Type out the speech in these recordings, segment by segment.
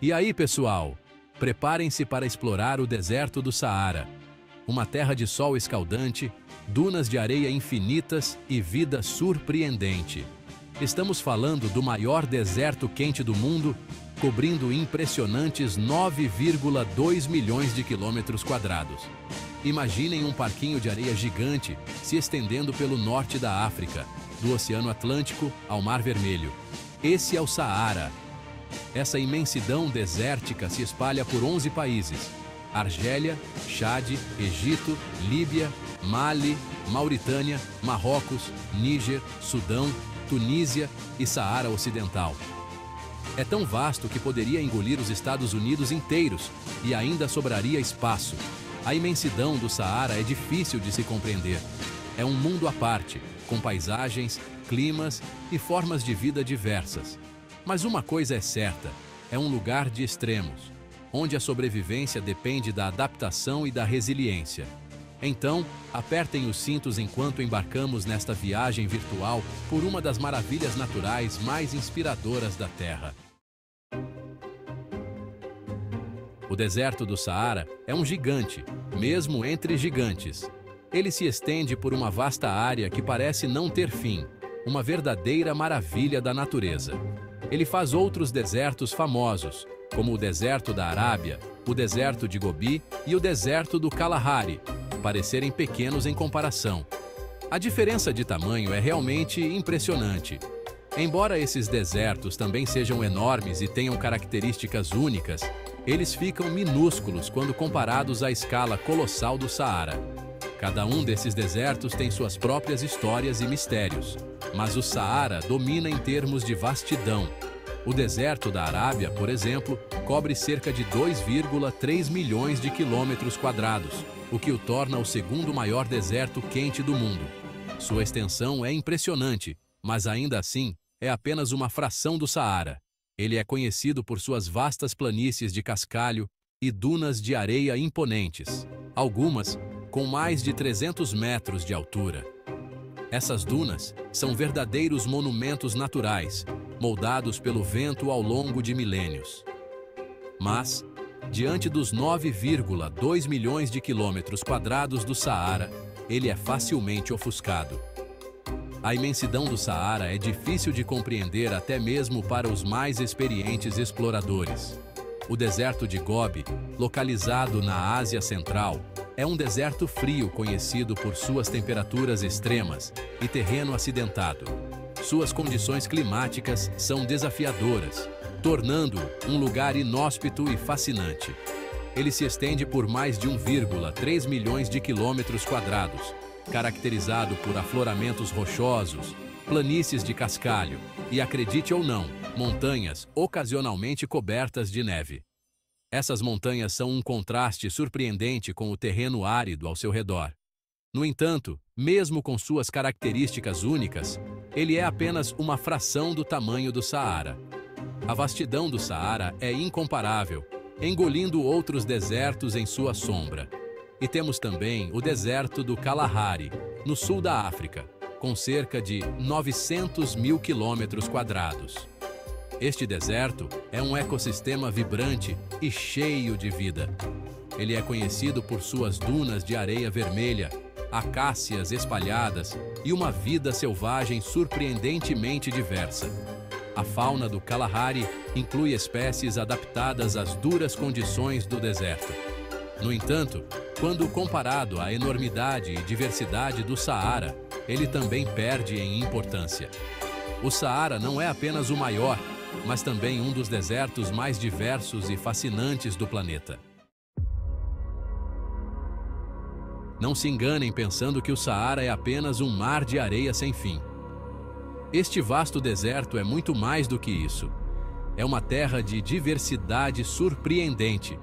E aí, pessoal, preparem-se para explorar o deserto do Saara. Uma terra de sol escaldante, dunas de areia infinitas e vida surpreendente. Estamos falando do maior deserto quente do mundo, cobrindo impressionantes 9,2 milhões de quilômetros quadrados. Imaginem um parquinho de areia gigante se estendendo pelo norte da África, do Oceano Atlântico ao Mar Vermelho. Esse é o Saara. Essa imensidão desértica se espalha por 11 países: Argélia, Chade, Egito, Líbia, Mali, Mauritânia, Marrocos, Níger, Sudão, Tunísia e Saara Ocidental. É tão vasto que poderia engolir os Estados Unidos inteiros e ainda sobraria espaço. A imensidão do Saara é difícil de se compreender. É um mundo à parte, com paisagens, climas e formas de vida diversas. Mas uma coisa é certa, é um lugar de extremos, onde a sobrevivência depende da adaptação e da resiliência. Então, apertem os cintos enquanto embarcamos nesta viagem virtual por uma das maravilhas naturais mais inspiradoras da Terra. O deserto do Saara é um gigante, mesmo entre gigantes. Ele se estende por uma vasta área que parece não ter fim, uma verdadeira maravilha da natureza. Ele faz outros desertos famosos, como o deserto da Arábia, o deserto de Gobi e o deserto do Kalahari, parecerem pequenos em comparação. A diferença de tamanho é realmente impressionante. Embora esses desertos também sejam enormes e tenham características únicas, eles ficam minúsculos quando comparados à escala colossal do Saara. Cada um desses desertos tem suas próprias histórias e mistérios, mas o Saara domina em termos de vastidão. O deserto da Arábia, por exemplo, cobre cerca de 2,3 milhões de quilômetros quadrados, o que o torna o segundo maior deserto quente do mundo. Sua extensão é impressionante, mas ainda assim é apenas uma fração do Saara. Ele é conhecido por suas vastas planícies de cascalho e dunas de areia imponentes, algumas com mais de 300 metros de altura. Essas dunas são verdadeiros monumentos naturais, moldados pelo vento ao longo de milênios. Mas, diante dos 9,2 milhões de quilômetros quadrados do Saara, ele é facilmente ofuscado. A imensidão do Saara é difícil de compreender até mesmo para os mais experientes exploradores. O deserto de Gobi, localizado na Ásia Central, é um deserto frio conhecido por suas temperaturas extremas e terreno acidentado. Suas condições climáticas são desafiadoras, tornando-o um lugar inóspito e fascinante. Ele se estende por mais de 1,3 milhões de quilômetros quadrados, caracterizado por afloramentos rochosos, planícies de cascalho e, acredite ou não, montanhas ocasionalmente cobertas de neve. Essas montanhas são um contraste surpreendente com o terreno árido ao seu redor. No entanto, mesmo com suas características únicas, ele é apenas uma fração do tamanho do Saara. A vastidão do Saara é incomparável, engolindo outros desertos em sua sombra. E temos também o deserto do Kalahari, no sul da África, com cerca de 900 mil quilômetros quadrados. Este deserto é um ecossistema vibrante e cheio de vida. Ele é conhecido por suas dunas de areia vermelha, acácias espalhadas e uma vida selvagem surpreendentemente diversa. A fauna do Kalahari inclui espécies adaptadas às duras condições do deserto. No entanto, quando comparado à enormidade e diversidade do Saara, ele também perde em importância. O Saara não é apenas o maior, mas também um dos desertos mais diversos e fascinantes do planeta. Não se enganem pensando que o Saara é apenas um mar de areia sem fim. Este vasto deserto é muito mais do que isso. É uma terra de diversidade surpreendente,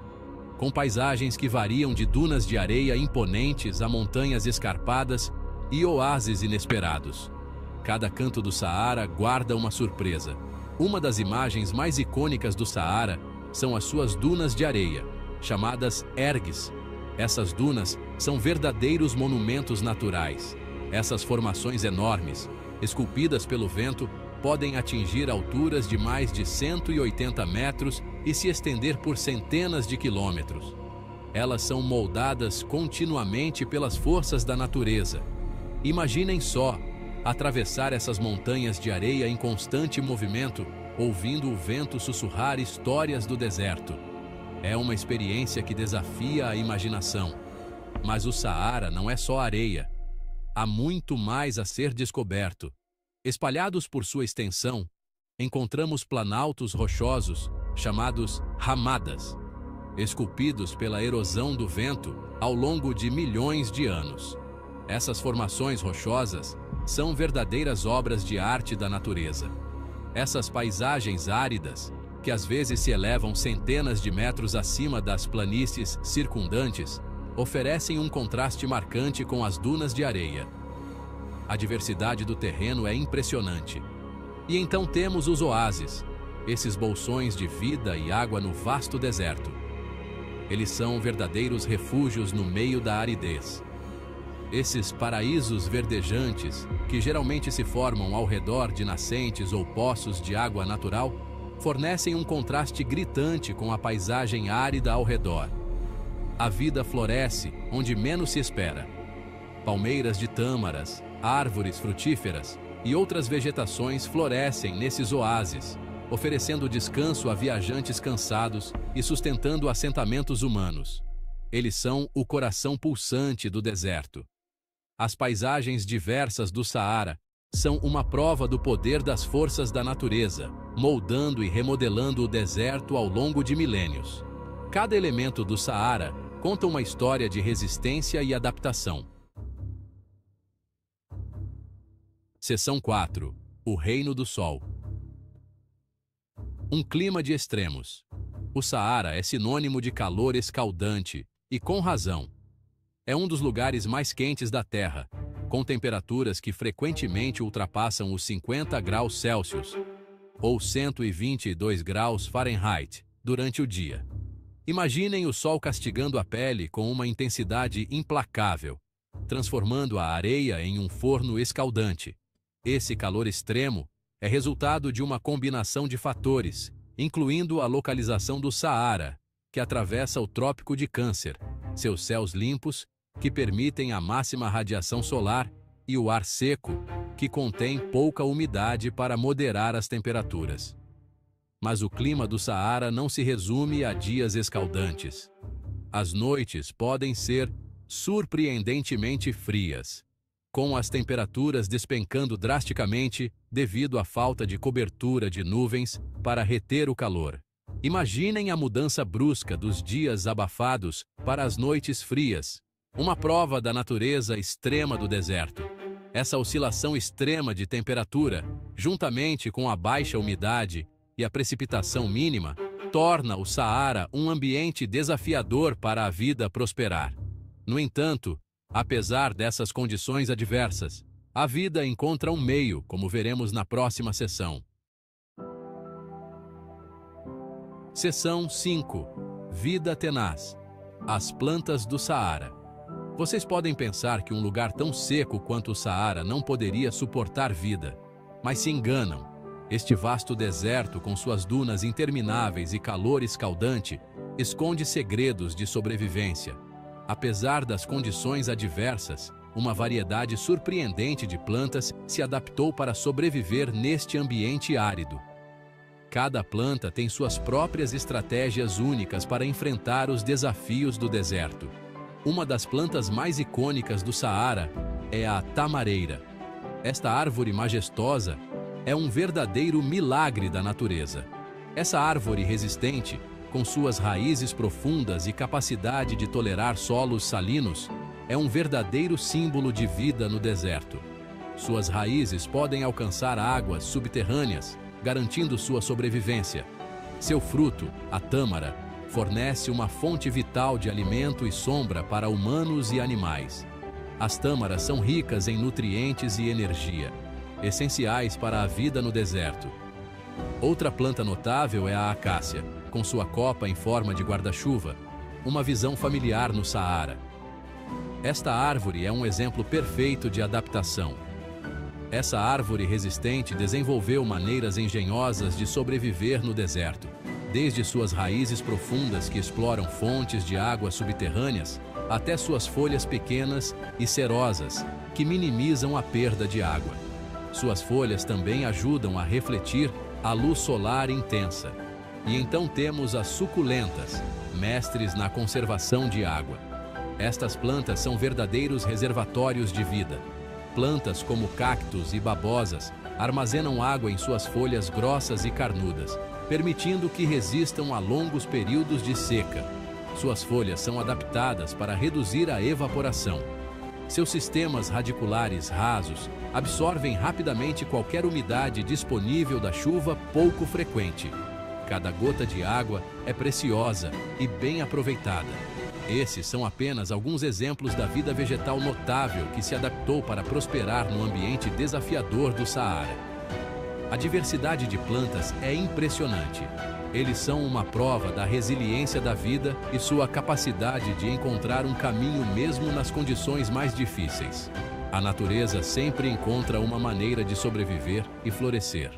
com paisagens que variam de dunas de areia imponentes a montanhas escarpadas e oásis inesperados. Cada canto do Saara guarda uma surpresa. Uma das imagens mais icônicas do Saara são as suas dunas de areia, chamadas ergues. Essas dunas são verdadeiros monumentos naturais. Essas formações enormes, esculpidas pelo vento, podem atingir alturas de mais de 180 metros e se estender por centenas de quilômetros. Elas são moldadas continuamente pelas forças da natureza. Imaginem só, atravessar essas montanhas de areia em constante movimento, ouvindo o vento sussurrar histórias do deserto. É uma experiência que desafia a imaginação. Mas o Saara não é só areia. Há muito mais a ser descoberto. Espalhados por sua extensão, encontramos planaltos rochosos, chamados ramadas, esculpidos pela erosão do vento ao longo de milhões de anos. Essas formações rochosas são verdadeiras obras de arte da natureza. Essas paisagens áridas, que às vezes se elevam centenas de metros acima das planícies circundantes, oferecem um contraste marcante com as dunas de areia. A diversidade do terreno é impressionante. E então temos os oásis, esses bolsões de vida e água no vasto deserto. Eles são verdadeiros refúgios no meio da aridez. Esses paraísos verdejantes, que geralmente se formam ao redor de nascentes ou poços de água natural, fornecem um contraste gritante com a paisagem árida ao redor. A vida floresce onde menos se espera. Palmeiras de tâmaras, árvores frutíferas e outras vegetações florescem nesses oásis, oferecendo descanso a viajantes cansados e sustentando assentamentos humanos. Eles são o coração pulsante do deserto. As paisagens diversas do Saara são uma prova do poder das forças da natureza, moldando e remodelando o deserto ao longo de milênios. Cada elemento do Saara conta uma história de resistência e adaptação. Seção 4. O Reino do Sol. Um clima de extremos. O Saara é sinônimo de calor escaldante, e com razão. É um dos lugares mais quentes da Terra, com temperaturas que frequentemente ultrapassam os 50 graus Celsius, ou 122 graus Fahrenheit, durante o dia. Imaginem o sol castigando a pele com uma intensidade implacável, transformando a areia em um forno escaldante. Esse calor extremo é resultado de uma combinação de fatores, incluindo a localização do Saara, que atravessa o Trópico de Câncer, seus céus limpos, que permitem a máxima radiação solar, e o ar seco, que contém pouca umidade para moderar as temperaturas. Mas o clima do Saara não se resume a dias escaldantes. As noites podem ser surpreendentemente frias, com as temperaturas despencando drasticamente devido à falta de cobertura de nuvens para reter o calor. Imaginem a mudança brusca dos dias abafados para as noites frias, uma prova da natureza extrema do deserto. Essa oscilação extrema de temperatura, juntamente com a baixa umidade e a precipitação mínima, torna o Saara um ambiente desafiador para a vida prosperar. No entanto, apesar dessas condições adversas, a vida encontra um meio, como veremos na próxima sessão. Seção 5. Vida tenaz. As plantas do Saara. Vocês podem pensar que um lugar tão seco quanto o Saara não poderia suportar vida, mas se enganam. Este vasto deserto, com suas dunas intermináveis e calor escaldante, esconde segredos de sobrevivência. Apesar das condições adversas, uma variedade surpreendente de plantas se adaptou para sobreviver neste ambiente árido. Cada planta tem suas próprias estratégias únicas para enfrentar os desafios do deserto. Uma das plantas mais icônicas do Saara é a tamareira. Esta árvore majestosa é um verdadeiro milagre da natureza. Essa árvore resistente, com suas raízes profundas e capacidade de tolerar solos salinos, é um verdadeiro símbolo de vida no deserto. Suas raízes podem alcançar águas subterrâneas, garantindo sua sobrevivência. Seu fruto, a tâmara, fornece uma fonte vital de alimento e sombra para humanos e animais. As tâmaras são ricas em nutrientes e energia, essenciais para a vida no deserto. Outra planta notável é a acácia, com sua copa em forma de guarda-chuva, uma visão familiar no Saara. Esta árvore é um exemplo perfeito de adaptação. Essa árvore resistente desenvolveu maneiras engenhosas de sobreviver no deserto, desde suas raízes profundas que exploram fontes de água subterrâneas, até suas folhas pequenas e cerosas, que minimizam a perda de água. Suas folhas também ajudam a refletir a luz solar intensa. E então temos as suculentas, mestres na conservação de água. Estas plantas são verdadeiros reservatórios de vida. Plantas como cactos e babosas armazenam água em suas folhas grossas e carnudas, permitindo que resistam a longos períodos de seca. Suas folhas são adaptadas para reduzir a evaporação. Seus sistemas radiculares rasos absorvem rapidamente qualquer umidade disponível da chuva pouco frequente. Cada gota de água é preciosa e bem aproveitada. Esses são apenas alguns exemplos da vida vegetal notável que se adaptou para prosperar no ambiente desafiador do Saara. A diversidade de plantas é impressionante. Eles são uma prova da resiliência da vida e sua capacidade de encontrar um caminho mesmo nas condições mais difíceis. A natureza sempre encontra uma maneira de sobreviver e florescer.